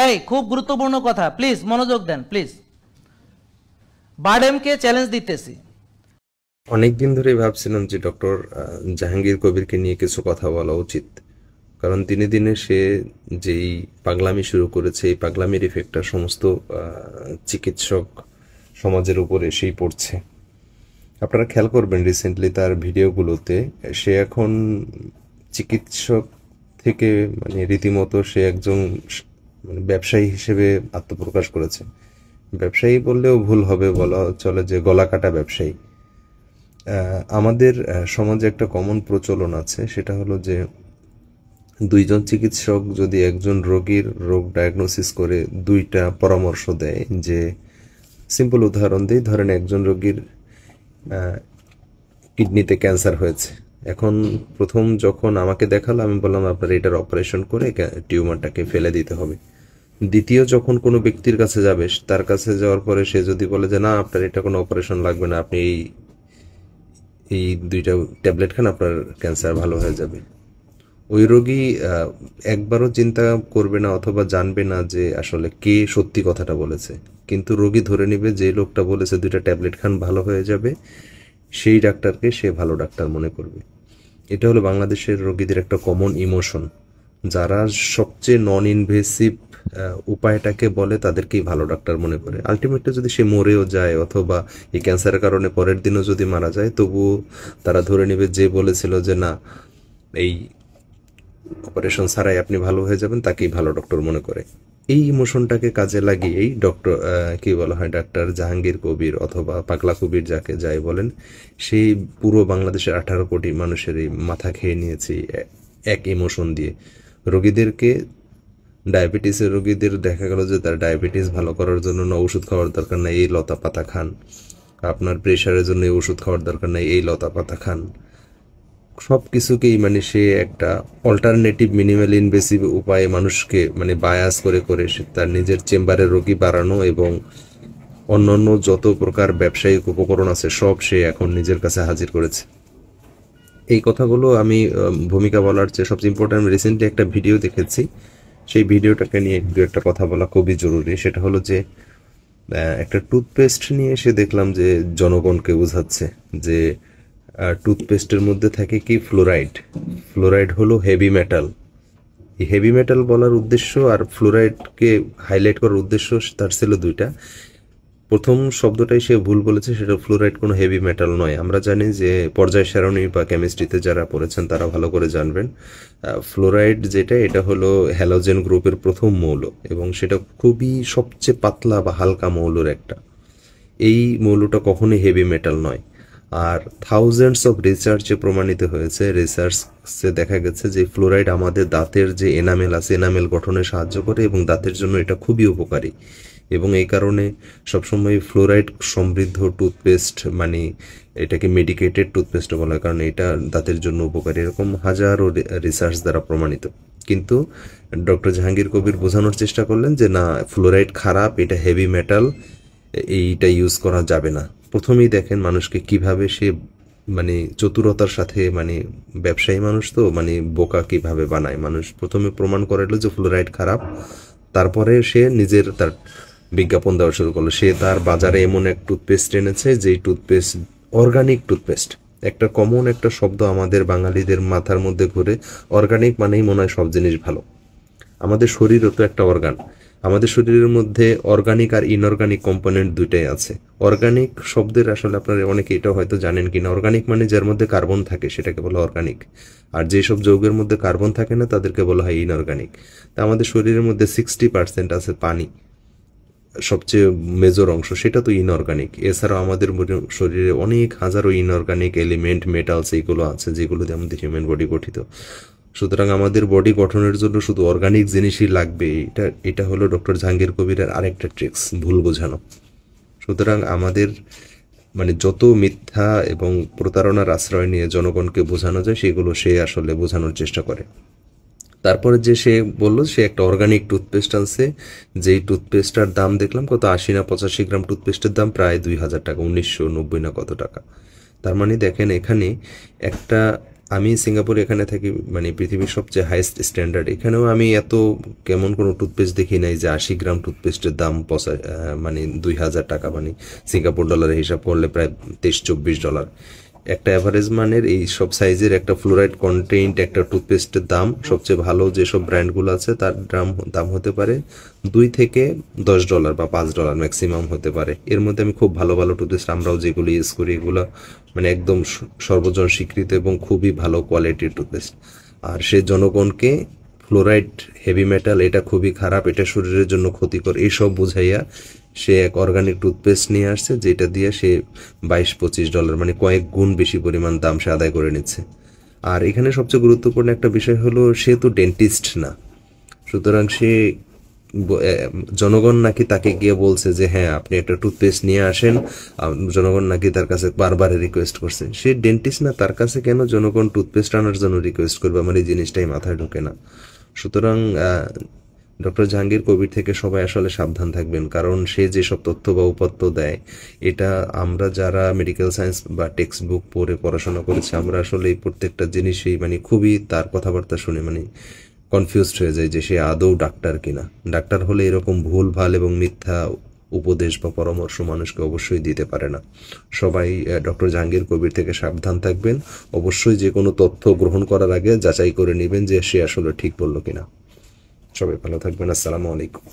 এই খুব গুরুত্বপূর্ণ কথা, প্লিজ মনোযোগ দেন প্লিজ। বারডেমকে চ্যালেঞ্জ দিতেছি। অনেকদিন ধরেই ভাবছিলাম যে ডক্টর জাহাঙ্গীর কবিরকে নিয়ে কিছু কথা বলা উচিত, কারণ দিনে দিনে সে যেই পাগলামি শুরু করেছে, এই পাগলামির ইফেক্টটা সমস্ত চিকিৎসক সমাজের উপর এসেই পড়ছে। আপনারা খেয়াল করবেন রিসেন্টলি তার ভিডিওগুলোতে সে এখন চিকিৎসক থেকে মানে রীতিমতো সে একজন মানে ব্যবসায়ী হিসেবে আত্মপ্রকাশ করেছে। ব্যবসায়ী বললেও ভুল হবে, বলা চলে যে গলা কাটা ব্যবসায়ী। আমাদের সমাজে একটা কমন প্রচলন আছে, সেটা হলো যে দুইজন চিকিৎসক যদি একজন রোগীর রোগ ডায়াগনোসিস করে দুইটা পরামর্শ দেয়, যে সিম্পল উদাহরণ দিই, ধরেন একজন রোগীর কিডনিতে ক্যান্সার হয়েছে। এখন প্রথম যখন আমাকে দেখালো আমি বললাম আপনার এটার অপারেশন করে টিউমারটাকে ফেলে দিতে হবে। দ্বিতীয় যখন কোনো ব্যক্তির কাছে যাবে, তার কাছে যাওয়ার পরে সে যদি বলে যে না আপনার এটা কোনো অপারেশন লাগবে না, আপনি এই দুইটা ট্যাবলেট খান আপনার ক্যান্সার ভালো হয়ে যাবে, ওই রোগী একবারও চিন্তা করবে না অথবা জানবে না যে আসলে কে সত্যি কথাটা বলেছে, কিন্তু রোগী ধরে নিবে যে লোকটা বলেছে দুইটা ট্যাবলেট খান ভালো হয়ে যাবে, সেই ডাক্তারকে সে ভালো ডাক্তার মনে করবে। এটা হলো বাংলাদেশের রোগীদের একটা কমন ইমোশন। যারা সবচেয়ে নন ইনভেসিভ উপায়টাকে বলে তাদেরকেই ভালো ডাক্তার মনে করে। আলটিমেটলি যদি সে মরেও যায় অথবা এই ক্যান্সারের কারণে পরের দিনও যদি মারা যায়, তবুও তারা ধরে নেবে যে বলেছিল যে না এই অপারেশন ছাড়াই আপনি ভালো হয়ে যাবেন, তাকেই ভালো ডক্টর মনে করে। এই ইমোশনটাকে কাজে লাগিয়েই ডক্টর কি বলা হয় ডাক্তার জাহাঙ্গীর কবির অথবা পাগলা কবির যাকে যাই বলেন, সেই পুরো বাংলাদেশের 18 কোটি মানুষের এই মাথা খেয়ে নিয়েছে এক ইমোশন দিয়ে। রোগীদেরকে ডায়াবেটিসের রোগীদের দেখা গেল যে তার ডায়াবেটিস ভালো করার জন্য না ওষুধ খাওয়ার দরকার নাই, এই লতা পাতা খান। আপনার প্রেশারের জন্য এই ওষুধ খাওয়ার দরকার নাই, এই লতা পাতা খান। সব কিছুকেই মানে সে একটা অল্টারনেটিভ মিনিমাল ইনভেসিভ উপায়ে মানুষকে মানে বায়াস করে করে সে তার নিজের চেম্বারে রোগী বাড়ানো এবং অন্যান্য যত প্রকার ব্যবসায়িক উপকরণ আছে সব সে এখন নিজের কাছে হাজির করেছে। এই কথাগুলো আমি ভূমিকা বলার চেয়ে সবচেয়ে ইম্পর্টেন্ট, রিসেন্টলি একটা ভিডিও দেখেছি, সেই ভিডিওটাকে নিয়ে দু একটা কথা বলা খুবই জরুরি। সেটা হলো যে একটা টুথপেস্ট নিয়ে এসে দেখলাম যে জনগণকে বোঝাচ্ছে যে টুথপেস্টের মধ্যে থাকে কি ফ্লোরাইড। ফ্লোরাইড হলো হেভি মেটাল। এই হেভি মেটাল বলার উদ্দেশ্য আর ফ্লোরাইডকে হাইলাইট করার উদ্দেশ্য তার ছিল দুইটা। প্রথম শব্দটাই সে ভুল বলেছে, সেটা ফ্লোরাইড কোনো হেভি মেটাল নয়। আমরা জানি যে পর্যায় সারণী বা কেমিস্ট্রিতে যারা পড়েছেন তারা ভালো করে জানবেন, ফ্লোরাইড যেটা এটা হলো হ্যালোজেন গ্রুপের প্রথম মৌল এবং সেটা খুবই সবচেয়ে পাতলা বা হালকা মৌলের একটা। এই মৌলটা কখনোই হেভি মেটাল নয়। আর থাউজেন্ডস অফ রিসার্চে প্রমাণিত হয়েছে, রিসার্চে দেখা গেছে যে ফ্লোরাইড আমাদের দাঁতের যে এনামেল আছে এনামেল গঠনে সাহায্য করে এবং দাঁতের জন্য এটা খুবই উপকারী। এবং এই কারণে সবসময় ফ্লোরাইড সমৃদ্ধ টুথপেস্ট মানে এটাকে মেডিকেটেড টুথপেস্টও বলা হয়, কারণ এটা দাঁতের জন্য উপকারী। এরকম হাজারো রিসার্চ দ্বারা প্রমাণিত। কিন্তু ডক্টর জাহাঙ্গীর কবির বোঝানোর চেষ্টা করলেন যে না ফ্লোরাইড খারাপ, এটা হেভি মেটাল, এইটা ইউজ করা যাবে না। প্রথমেই দেখেন মানুষকে কিভাবে সে মানে চতুরতার সাথে মানে ব্যবসায়ী মানুষ তো মানে বোকা কিভাবে বানায়। মানুষ প্রথমে প্রমাণ করালো যে ফ্লোরাইড খারাপ, তারপরে সে নিজের তার বিজ্ঞাপন দেওয়া শুরু করলো। সে তার বাজারে এমন এক টুথপেস্ট এনেছে যেই টুথপেস্ট অর্গানিক টুথপেস্ট। একটা কমন একটা শব্দ আমাদের বাঙালিদের মাথার মধ্যে ঘুরে, অর্গানিক মানেই মনে হয় সব জিনিস ভালো। আমাদের শরীরও তো একটা অর্গান। আমাদের শরীরের মধ্যে অর্গানিক আর ইনঅর্গানিক কম্পোনেন্ট দুইটাই আছে। অর্গানিক শব্দের আসলে আপনারা অনেকে এটা হয়তো জানেন কিনা, অর্গানিক মানে যার মধ্যে কার্বন থাকে সেটাকে বলা অর্গানিক, আর যেসব যৌগের মধ্যে কার্বন থাকে না তাদেরকে বলা হয় ইনঅর্গানিক। তা আমাদের শরীরের মধ্যে 60% আছে পানি, সবচেয়ে মেজর অংশ, সেটা তো ইনঅর্গানিক। এছাড়াও আমাদের শরীরে অনেক হাজারো ইনঅর্গানিক এলিমেন্ট মেটালস এইগুলো আছে যেগুলো দিয়ে আমাদের হিউম্যান বডি গঠিত। সুতরাং আমাদের বডি গঠনের জন্য শুধু অর্গানিক জিনিসই লাগবে, এটা হলো ডক্টর জাহাঙ্গীর কবিরের আরেকটা ট্রিক্স, ভুল বোঝানো। সুতরাং আমাদের মানে যত মিথ্যা এবং প্রতারণার আশ্রয় নিয়ে জনগণকে বোঝানো যায় সেগুলো সে আসলে বোঝানোর চেষ্টা করে। তারপরে যে সে বলল সে একটা অর্গানিক টুথপেস্ট আনছে, যেই টুথপেস্টটার দাম দেখলাম কত 80 না 85 গ্রাম টুথপেস্টের দাম প্রায় 2000 টাকা, 1990 না কত টাকা। তার মানে দেখেন এখানে একটা আমি সিঙ্গাপুরে এখানে থাকি, মানে পৃথিবীর সবচেয়ে হাইস্ট স্ট্যান্ডার্ড। এখানেও আমি এত কেমন কোনো টুথপেস্ট দেখি নাই যে 80 গ্রাম টুথপেস্টের দাম মানে 2000 টাকা, মানে সিঙ্গাপুর ডলারে হিসাব করলে প্রায় $23-24। একটা অ্যাভারেজ মানের এই সব সাইজের একটা ফ্লোরাইড কন্টেইন্ট একটা টুথপেস্টের দাম, সবচেয়ে ভালো যেসব ব্র্যান্ডগুলো আছে তার দাম হতে পারে $2 থেকে $10 বা $5 ম্যাক্সিমাম হতে পারে। এর মধ্যে আমি খুব ভালো ভালো টুথপেস্ট আমরাও যেগুলো ইউজ করি এগুলো মানে একদম সর্বজন স্বীকৃত এবং খুবই ভালো কোয়ালিটির টুথপেস্ট। আর সে জনগণকে ফ্লোরাইড, হেভি মেটাল এটা খুবই খারাপ, এটা শরীরের জন্য ক্ষতিকর, এইসব বুঝাইয়া সে এক অর্গানিক টুথপেস্ট নিয়ে আসছে, যেটা দিয়ে সে $22-25 মানে কয়েক গুণ বেশি পরিমাণ দাম সে আদায় করে নিচ্ছে। আর এখানে সবচেয়ে গুরুত্বপূর্ণ একটা বিষয় হলো সে তো ডেন্টিস্ট না, সুতরাং সে জনগণ নাকি তাকে গিয়ে বলছে যে হ্যাঁ আপনি একটা টুথপেস্ট নিয়ে আসেন, জনগণ নাকি তার কাছে বারবার রিকোয়েস্ট করছে। সে ডেন্টিস্ট না, তার কাছে কেন জনগণ টুথপেস্ট আনার জন্য রিকোয়েস্ট করবে? আমার এই জিনিসটাই মাথায় ঢোকে না। সুতরাং ডক্টর জাহাঙ্গীর কবির থেকে সবাই আসলে সাবধান থাকবেন, কারণ সে যেসব তথ্য বা উপাত্ত দেয় এটা আমরা যারা মেডিকেল সায়েন্স বা টেক্সট বুক পড়ে পড়াশোনা করেছি আমরা আসলে এই প্রত্যেকটা জিনিসই মানে খুবই তার কথাবার্তা শুনে মানে কনফিউজড হয়ে যায় যে সে আদৌ ডাক্তার কিনা। ডাক্তার হলে এরকম ভুল ভাল এবং মিথ্যা উপদেশ বা পরামর্শ মানুষকে অবশ্যই দিতে পারে না। সবাই ডক্টর জাহাঙ্গীর কবির থেকে সাবধান থাকবেন। অবশ্যই যে কোনো তথ্য গ্রহণ করার আগে যাচাই করে নেবেন যে সে আসলে ঠিক বললো কিনা। সবাই ভালো থাকবেন। আসসালামু আলাইকুম।